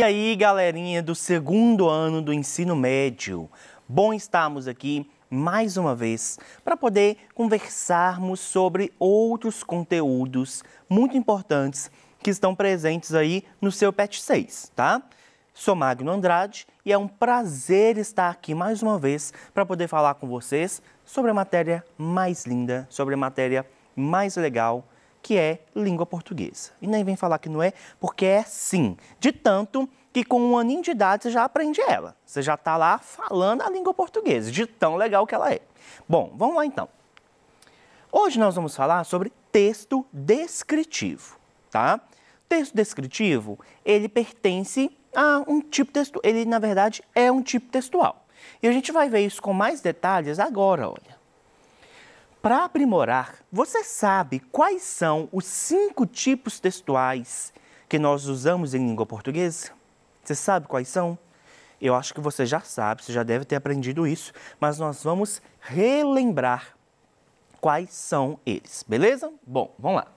E aí, galerinha do segundo ano do ensino médio, bom estarmos aqui mais uma vez para poder conversarmos sobre outros conteúdos muito importantes que estão presentes aí no seu PET 6, tá? Sou Magno Andrade e é um prazer estar aqui mais uma vez para poder falar com vocês sobre a matéria mais linda, sobre a matéria mais legal, que é língua portuguesa. E nem vem falar que não é, porque é sim. De tanto que com 1 aninho de idade você já aprende ela. Você já está lá falando a língua portuguesa, de tão legal que ela é. Bom, vamos lá então. Hoje nós vamos falar sobre texto descritivo, tá? Texto descritivo, ele pertence a um tipo textual. Ele, na verdade, é um tipo textual. E a gente vai ver isso com mais detalhes agora, olha. Para aprimorar, você sabe quais são os 5 tipos textuais que nós usamos em língua portuguesa? Você sabe quais são? Eu acho que você já sabe, você já deve ter aprendido isso, mas nós vamos relembrar quais são eles, beleza? Bom, vamos lá.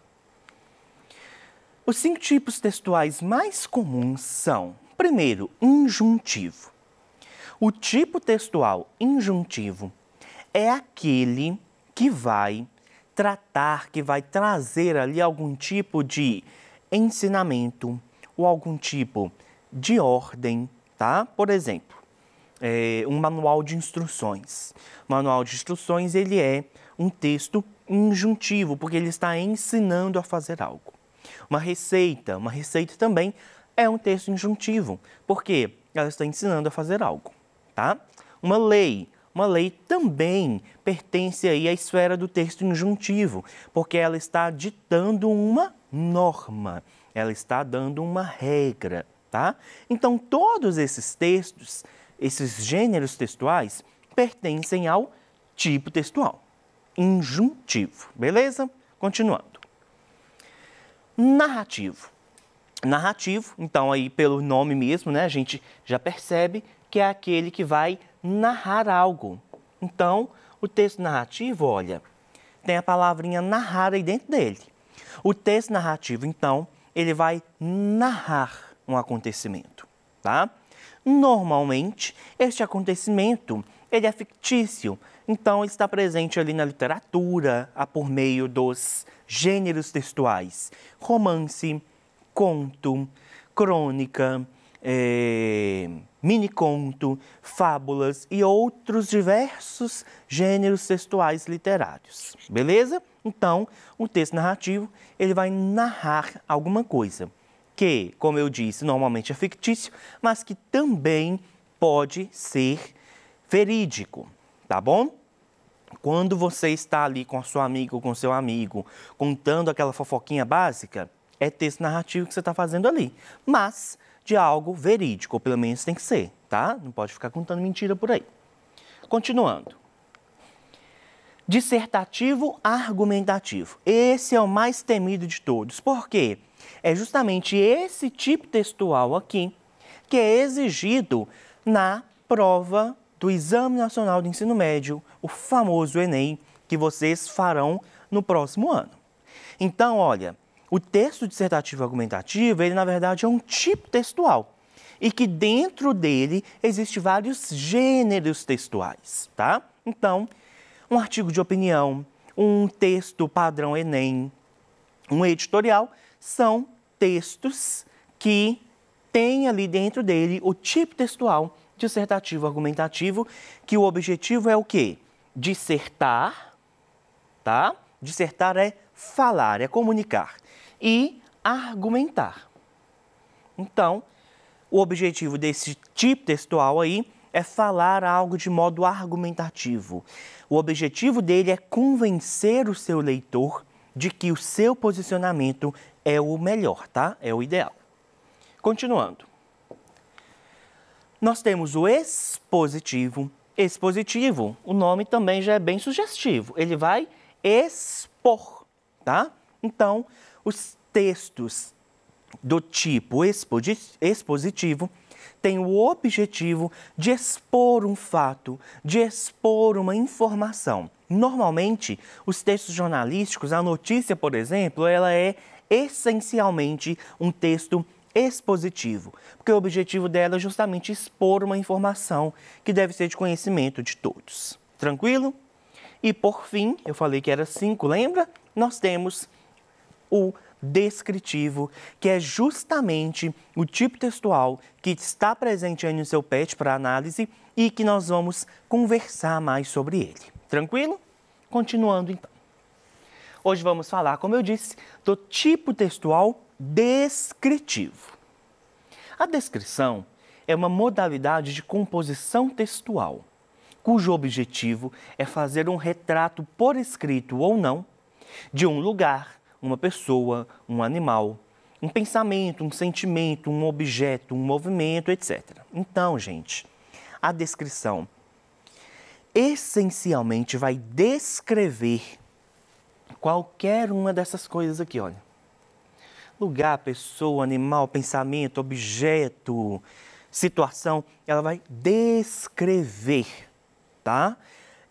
Os 5 tipos textuais mais comuns são, primeiro, injuntivo. O tipo textual injuntivo é aquele que vai tratar, que vai trazer ali algum tipo de ensinamento ou algum tipo de ordem, tá? Por exemplo, um manual de instruções. O manual de instruções, ele é um texto injuntivo, porque ele está ensinando a fazer algo. Uma receita também é um texto injuntivo, porque ela está ensinando a fazer algo, tá? Uma lei também pertence aí à esfera do texto injuntivo, porque ela está ditando uma norma, ela está dando uma regra, tá? Então, todos esses textos, esses gêneros textuais, pertencem ao tipo textual injuntivo, beleza? Continuando. Narrativo. Narrativo, então aí pelo nome mesmo, né, a gente já percebe que é aquele que vai narrar algo. Então, o texto narrativo, olha, tem a palavrinha narrar aí dentro dele. O texto narrativo, então, ele vai narrar um acontecimento, tá? Normalmente, este acontecimento, ele é fictício. Então, ele está presente ali na literatura, por meio dos gêneros textuais. Romance, conto, crônica, miniconto, fábulas e outros diversos gêneros textuais literários, beleza? Então, o texto narrativo, ele vai narrar alguma coisa que, como eu disse, normalmente é fictício, mas que também pode ser verídico, tá bom? Quando você está ali com a sua amiga ou com o seu amigo, contando aquela fofoquinha básica, é texto narrativo que você está fazendo ali, mas de algo verídico, ou pelo menos tem que ser, tá? Não pode ficar contando mentira por aí. Continuando. Dissertativo argumentativo. Esse é o mais temido de todos. Por quê? É justamente esse tipo textual aqui que é exigido na prova do Exame Nacional do Ensino Médio, o famoso Enem, que vocês farão no próximo ano. Então, olha, o texto dissertativo argumentativo, ele na verdade é um tipo textual e que dentro dele existem vários gêneros textuais, tá? Então, um artigo de opinião, um texto padrão Enem, um editorial, são textos que têm ali dentro dele o tipo textual dissertativo argumentativo, que o objetivo é o quê? Dissertar, tá? Dissertar é falar, é comunicar. E argumentar. Então, o objetivo desse tipo textual aí é falar algo de modo argumentativo. O objetivo dele é convencer o seu leitor de que o seu posicionamento é o melhor, tá? É o ideal. Continuando. Nós temos o expositivo. Expositivo, o nome também já é bem sugestivo. Ele vai expor, tá? Então, os textos do tipo expositivo têm o objetivo de expor um fato, de expor uma informação. Normalmente, os textos jornalísticos, a notícia, por exemplo, ela é essencialmente um texto expositivo, porque o objetivo dela é justamente expor uma informação que deve ser de conhecimento de todos. Tranquilo? E por fim, eu falei que era 5, lembra? Nós temos o descritivo, que é justamente o tipo textual que está presente aí no seu PET para análise e que nós vamos conversar mais sobre ele. Tranquilo? Continuando então. Hoje vamos falar, como eu disse, do tipo textual descritivo. A descrição é uma modalidade de composição textual, cujo objetivo é fazer um retrato por escrito ou não de um lugar, uma pessoa, um animal, um pensamento, um sentimento, um objeto, um movimento, etc. Então, gente, a descrição essencialmente vai descrever qualquer uma dessas coisas aqui, olha. Lugar, pessoa, animal, pensamento, objeto, situação, ela vai descrever, tá?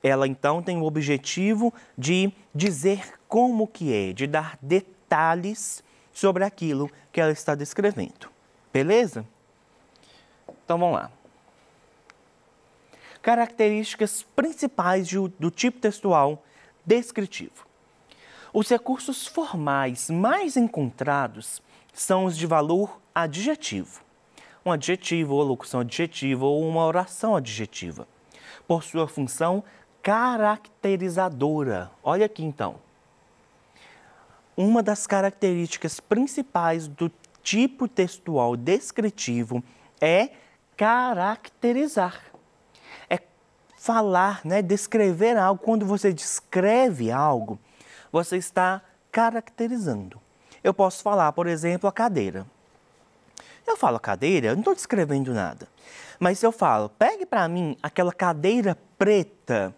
Ela, então, tem o objetivo de dizer como que é, de dar detalhes sobre aquilo que ela está descrevendo. Beleza? Então, vamos lá. Características principais do tipo textual descritivo. Os recursos formais mais encontrados são os de valor adjetivo. Um adjetivo, ou locução adjetiva, ou uma oração adjetiva, por sua função caracterizadora. Olha aqui, então. Uma das características principais do tipo textual descritivo é caracterizar. É falar, né? Descrever algo. Quando você descreve algo, você está caracterizando. Eu posso falar, por exemplo, a cadeira. Eu falo cadeira, eu não estou descrevendo nada. Mas se eu falo, pegue para mim aquela cadeira preta,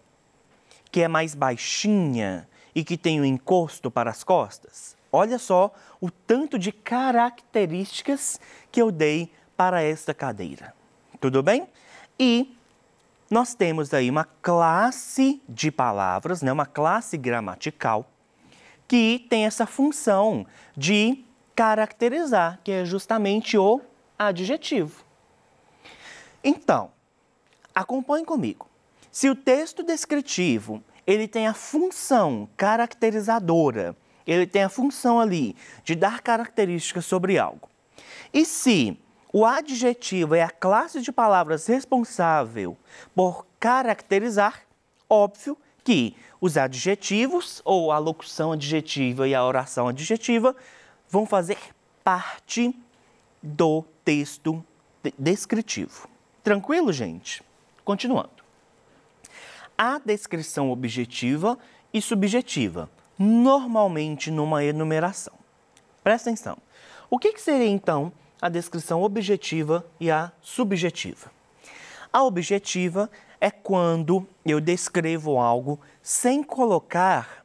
que é mais baixinha e que tem um encosto para as costas. Olha só o tanto de características que eu dei para esta cadeira. Tudo bem? E nós temos aí uma classe de palavras, né? Uma classe gramatical, que tem essa função de caracterizar, que é justamente o adjetivo. Então, acompanhe comigo. Se o texto descritivo, ele tem a função caracterizadora, ele tem a função ali de dar características sobre algo. E se o adjetivo é a classe de palavras responsável por caracterizar, óbvio que os adjetivos, ou a locução adjetiva e a oração adjetiva, vão fazer parte do texto descritivo. Tranquilo, gente? Continuando. Há descrição objetiva e subjetiva, normalmente numa enumeração. Presta atenção. O que seria, então, a descrição objetiva e a subjetiva? A objetiva é quando eu descrevo algo sem colocar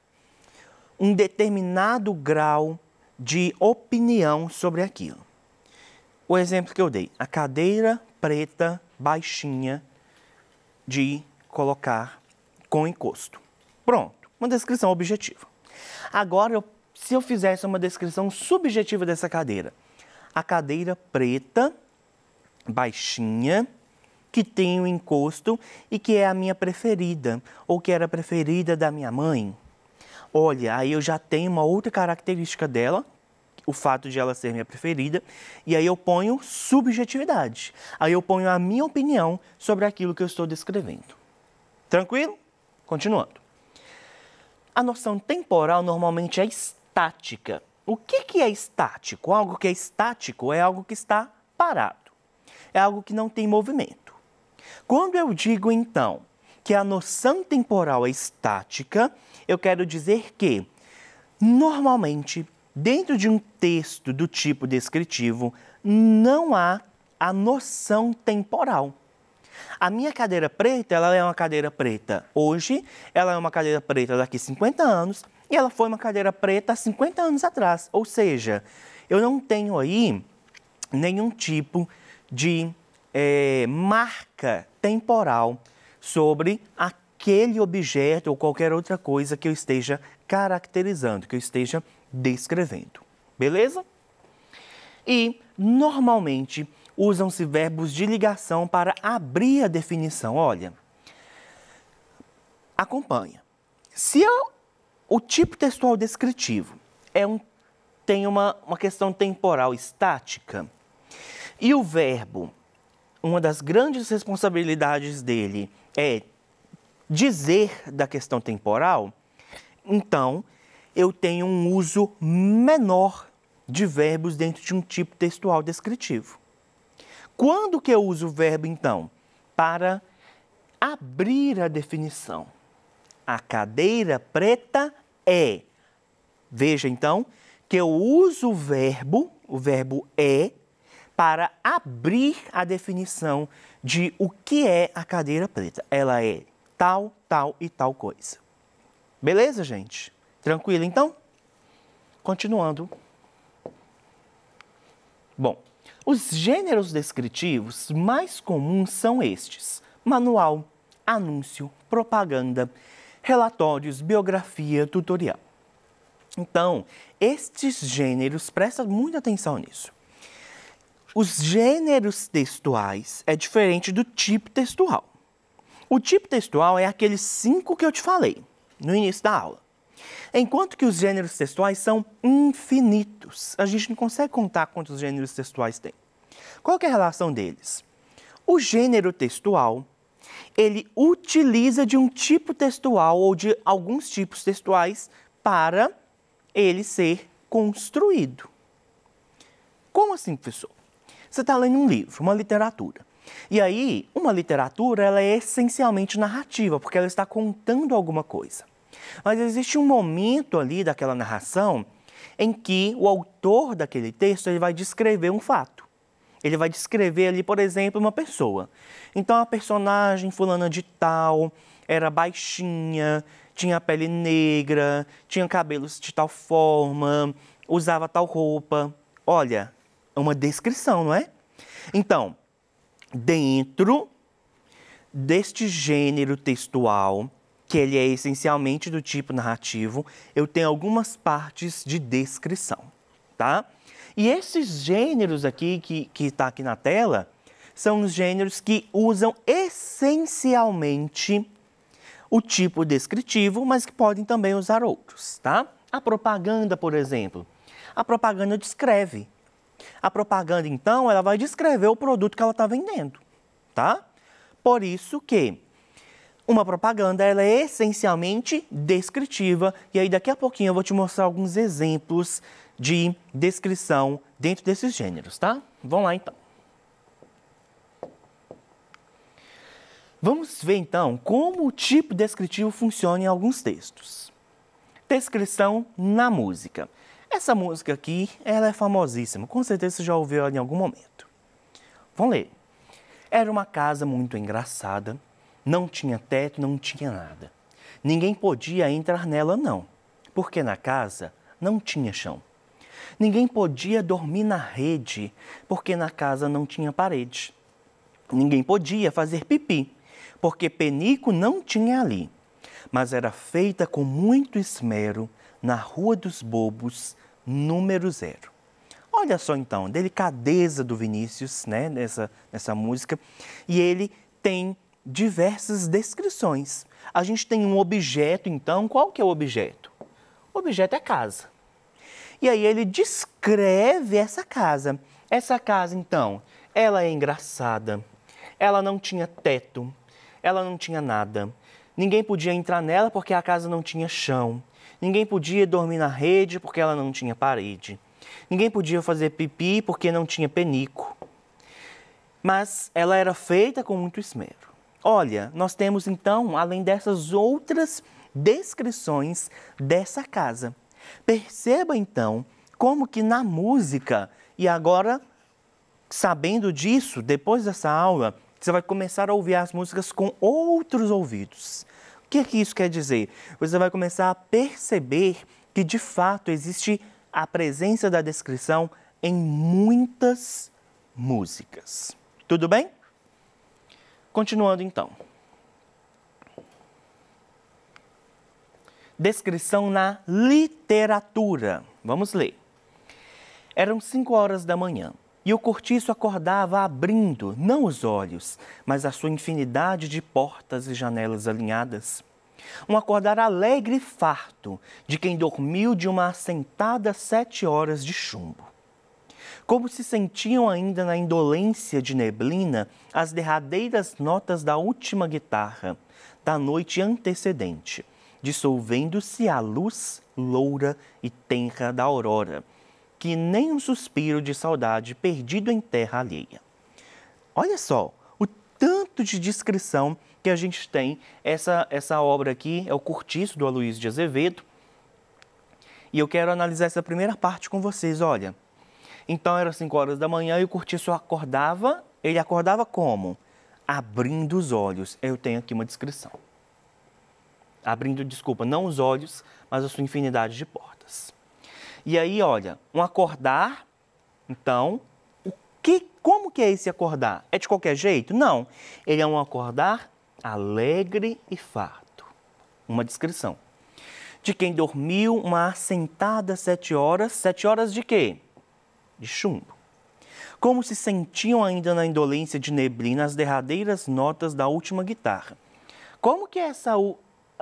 um determinado grau de opinião sobre aquilo. O exemplo que eu dei, a cadeira preta, baixinha, de colocar com encosto. Pronto, uma descrição objetiva. Agora, se eu fizesse uma descrição subjetiva dessa cadeira, a cadeira preta, baixinha, que tem um encosto e que é a minha preferida, ou que era a preferida da minha mãe. Olha, aí eu já tenho uma outra característica dela, o fato de ela ser minha preferida, e aí eu ponho subjetividade. Aí eu ponho a minha opinião sobre aquilo que eu estou descrevendo. Tranquilo? Continuando. A noção temporal normalmente é estática. O que é estático? Algo que é estático é algo que está parado. É algo que não tem movimento. Quando eu digo, então, que a noção temporal é estática, eu quero dizer que, normalmente, dentro de um texto do tipo descritivo, não há a noção temporal. A minha cadeira preta, ela é uma cadeira preta hoje, ela é uma cadeira preta daqui a 50 anos, e ela foi uma cadeira preta há 50 anos atrás. Ou seja, eu não tenho aí nenhum tipo de marca temporal sobre aquele objeto ou qualquer outra coisa que eu esteja caracterizando, que eu esteja descrevendo. Beleza? E, normalmente, usam-se verbos de ligação para abrir a definição. Olha, acompanha. Se o tipo textual descritivo tem uma questão temporal estática e o verbo, uma das grandes responsabilidades dele é dizer da questão temporal, então eu tenho um uso menor de verbos dentro de um tipo textual descritivo. Quando que eu uso o verbo, então? Para abrir a definição. A cadeira preta é. Veja, então, que eu uso o verbo é, para abrir a definição de o que é a cadeira preta. Ela é tal, tal e tal coisa. Beleza, gente? Tranquilo, então? Continuando. Bom, os gêneros descritivos mais comuns são estes: manual, anúncio, propaganda, relatórios, biografia, tutorial. Então, estes gêneros, presta muita atenção nisso. Os gêneros textuais é diferente do tipo textual. O tipo textual é aqueles 5 que eu te falei no início da aula. Enquanto que os gêneros textuais são infinitos. A gente não consegue contar quantos gêneros textuais tem. Qual que é a relação deles? O gênero textual, ele utiliza de um tipo textual ou de alguns tipos textuais para ele ser construído. Como assim, professor? Você está lendo um livro, uma literatura. E aí, uma literatura, ela é essencialmente narrativa, porque ela está contando alguma coisa. Mas existe um momento ali daquela narração em que o autor daquele texto ele vai descrever um fato. Ele vai descrever ali, por exemplo, uma pessoa. Então, a personagem fulana de tal era baixinha, tinha pele negra, tinha cabelos de tal forma, usava tal roupa. Olha, é uma descrição, não é? Então, dentro deste gênero textual, que ele é essencialmente do tipo narrativo, eu tenho algumas partes de descrição, tá? E esses gêneros aqui, que está aqui na tela, são os gêneros que usam essencialmente o tipo descritivo, mas que podem também usar outros, tá? A propaganda, por exemplo. A propaganda descreve. A propaganda, então, ela vai descrever o produto que ela está vendendo, tá? Por isso que uma propaganda, ela é essencialmente descritiva, e aí daqui a pouquinho eu vou te mostrar alguns exemplos de descrição dentro desses gêneros, tá? Vamos lá, então. Vamos ver, então, como o tipo descritivo funciona em alguns textos. Descrição na música. Essa música aqui, ela é famosíssima, com certeza você já ouviu ela em algum momento. Vamos ler. Era uma casa muito engraçada, não tinha teto, não tinha nada. Ninguém podia entrar nela, não, porque na casa não tinha chão. Ninguém podia dormir na rede, porque na casa não tinha parede. Ninguém podia fazer pipi, porque penico não tinha ali. Mas era feita com muito esmero na Rua dos Bobos, número 0. Olha só então, a delicadeza do Vinícius, né, nessa música. E ele tem diversas descrições. A gente tem um objeto, então, qual que é o objeto? O objeto é casa. E aí ele descreve essa casa. Essa casa, então, ela é engraçada, ela não tinha teto, ela não tinha nada. Ninguém podia entrar nela porque a casa não tinha chão. Ninguém podia dormir na rede porque ela não tinha parede. Ninguém podia fazer pipi porque não tinha penico. Mas ela era feita com muito esmero. Olha, nós temos então, além dessas outras descrições dessa casa. Perceba então como que na música, e agora, sabendo disso, depois dessa aula, você vai começar a ouvir as músicas com outros ouvidos. O que é que isso quer dizer? Você vai começar a perceber que de fato existe a presença da descrição em muitas músicas. Tudo bem? Continuando então. Descrição na literatura. Vamos ler. Eram 5 horas da manhã e o cortiço acordava abrindo, não os olhos, mas a sua infinidade de portas e janelas alinhadas. Um acordar alegre e farto de quem dormiu de uma assentada 7 horas de chumbo. Como se sentiam ainda na indolência de neblina as derradeiras notas da última guitarra da noite antecedente, dissolvendo-se a luz loura e tenra da aurora, que nem um suspiro de saudade perdido em terra alheia. Olha só o tanto de descrição que a gente tem. Essa obra aqui é o Cortiço, do Aloysio de Azevedo. E eu quero analisar essa primeira parte com vocês, olha. Então, era 5 horas da manhã e o cortiço acordava. Ele acordava como? Abrindo os olhos. Eu tenho aqui uma descrição. Abrindo, desculpa, não os olhos, mas a sua infinidade de portas. E aí, olha, um acordar, então, como que é esse acordar? É de qualquer jeito? Não. Ele é um acordar alegre e farto. Uma descrição. De quem dormiu uma assentada 7 horas. 7 horas de quê? De chumbo. Como se sentiam ainda na indolência de neblina as derradeiras notas da última guitarra. Como que é essa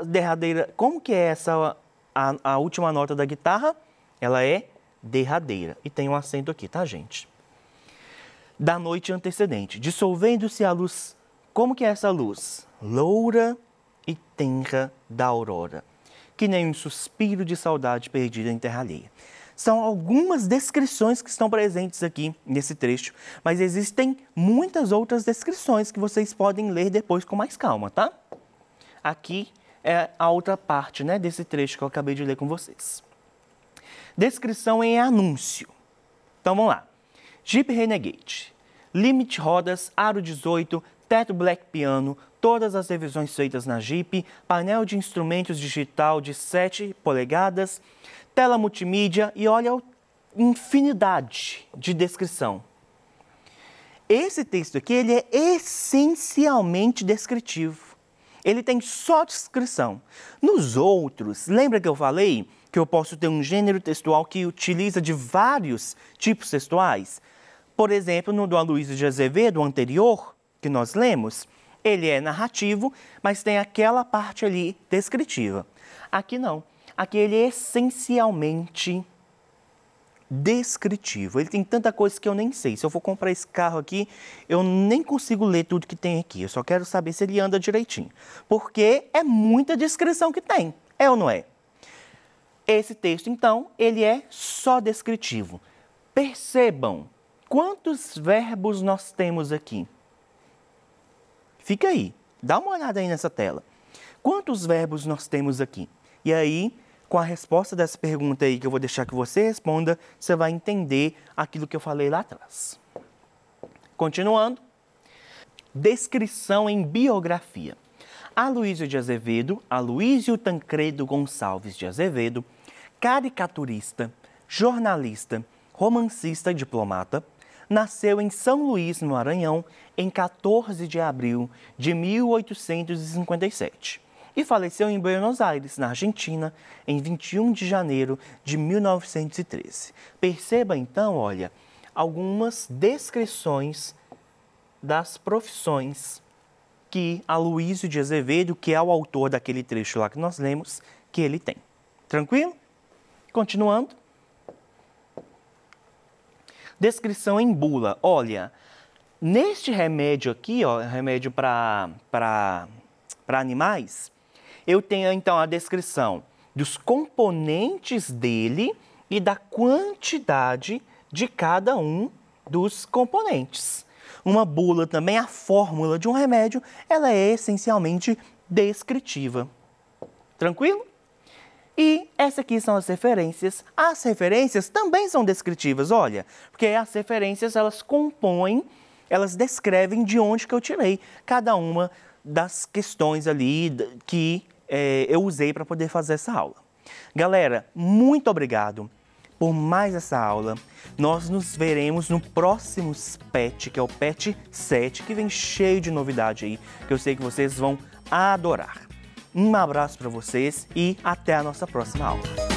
derradeira? Como que é essa a última nota da guitarra? Ela é derradeira. E tem um acento aqui, tá, gente? Da noite antecedente, dissolvendo-se a luz. Como que é essa luz? Loura e tenra da aurora, que nem um suspiro de saudade perdida em terra alheia. São algumas descrições que estão presentes aqui nesse trecho, mas existem muitas outras descrições que vocês podem ler depois com mais calma, tá? Aqui é a outra parte, né, desse trecho que eu acabei de ler com vocês. Descrição em anúncio. Então vamos lá. Jeep Renegade, limite rodas, aro 18, teto black piano, todas as revisões feitas na Jeep, painel de instrumentos digital de 7 polegadas, tela multimídia e olha a infinidade de descrição. Esse texto aqui, ele é essencialmente descritivo. Ele tem só descrição. Nos outros, lembra que eu falei que eu posso ter um gênero textual que utiliza de vários tipos textuais? Por exemplo, no do Aloysio de Azevedo, o anterior, que nós lemos, ele é narrativo, mas tem aquela parte ali descritiva. Aqui não. Aqui ele é essencialmente descritivo. Ele tem tanta coisa que eu nem sei. Se eu for comprar esse carro aqui, eu nem consigo ler tudo que tem aqui. Eu só quero saber se ele anda direitinho. Porque é muita descrição que tem. É ou não é? Esse texto, então, ele é só descritivo. Percebam quantos verbos nós temos aqui. Fica aí, dá uma olhada aí nessa tela. Quantos verbos nós temos aqui? E aí, com a resposta dessa pergunta aí que eu vou deixar que você responda, você vai entender aquilo que eu falei lá atrás. Continuando. Descrição em biografia. Aloysio de Azevedo, Aloysio Tancredo Gonçalves de Azevedo, caricaturista, jornalista, romancista e diplomata, nasceu em São Luís, no Maranhão, em 14 de abril de 1857 e faleceu em Buenos Aires, na Argentina, em 21 de janeiro de 1913. Perceba então, olha, algumas descrições das profissões que Aloysio de Azevedo, que é o autor daquele trecho lá que nós lemos, que ele tem. Tranquilo? Continuando. Descrição em bula. Olha, neste remédio aqui, ó, remédio para animais, eu tenho então a descrição dos componentes dele e da quantidade de cada um dos componentes. Uma bula também, a fórmula de um remédio, ela é essencialmente descritiva. Tranquilo? E essas aqui são as referências. As referências também são descritivas, olha, porque as referências elas compõem, elas descrevem de onde que eu tirei cada uma das questões ali que eu usei para poder fazer essa aula. Galera, muito obrigado por mais essa aula. Nós nos veremos no próximo PET, que é o PET 7, que vem cheio de novidade aí, que eu sei que vocês vão adorar. Um abraço para vocês e até a nossa próxima aula.